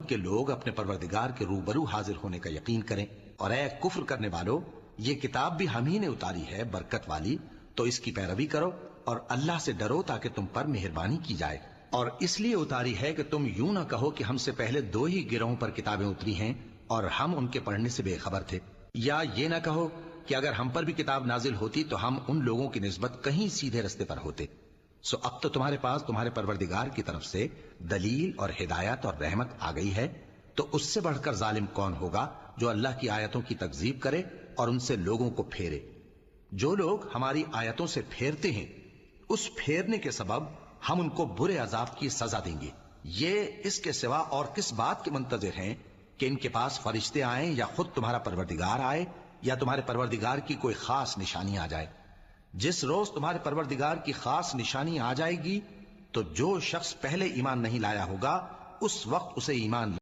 کہ لوگ اپنے پروردگار کے روبرو حاضر ہونے کا یقین کریں، اور اے کفر کرنے والو، یہ کتاب بھی ہم ہی نے اتاری ہے برکت والی، تو اس کی پیروی کرو اور اللہ سے ڈرو تاکہ تم پر مہربانی کی جائے۔ اور اس لیے اتاری ہے کہ تم یوں نہ کہو کہ ہم سے پہلے 2 ہی گروہوں پر کتابیں اتری ہیں اور ہم ان کے پڑھنے سے بے خبر تھے، یا یہ نہ کہو کہ اگر ہم پر بھی کتاب نازل ہوتی تو ہم ان لوگوں کی نسبت کہیں سیدھے رستے پر ہوتے۔ سو اب تو تمہارے پاس تمہارے پروردگار کی طرف سے دلیل اور ہدایت اور رحمت آ گئی ہے، تو اس سے بڑھ کر ظالم کون ہوگا جو اللہ کی آیتوں کی تکذیب کرے اور ان سے لوگوں کو پھیرے۔ جو لوگ ہماری آیتوں سے پھیرتے ہیں، اس پھیرنے کے سبب ہم ان کو برے عذاب کی سزا دیں گے۔ یہ اس کے سوا اور کس بات کے منتظر ہیں کہ ان کے پاس فرشتے آئیں یا خود تمہارا پروردگار آئے یا تمہارے پروردگار کی کوئی خاص نشانی آ جائے۔ جس روز تمہارے پروردگار کی خاص نشانی آ جائے گی تو جو شخص پہلے ایمان نہیں لایا ہوگا اس وقت اسے ایمان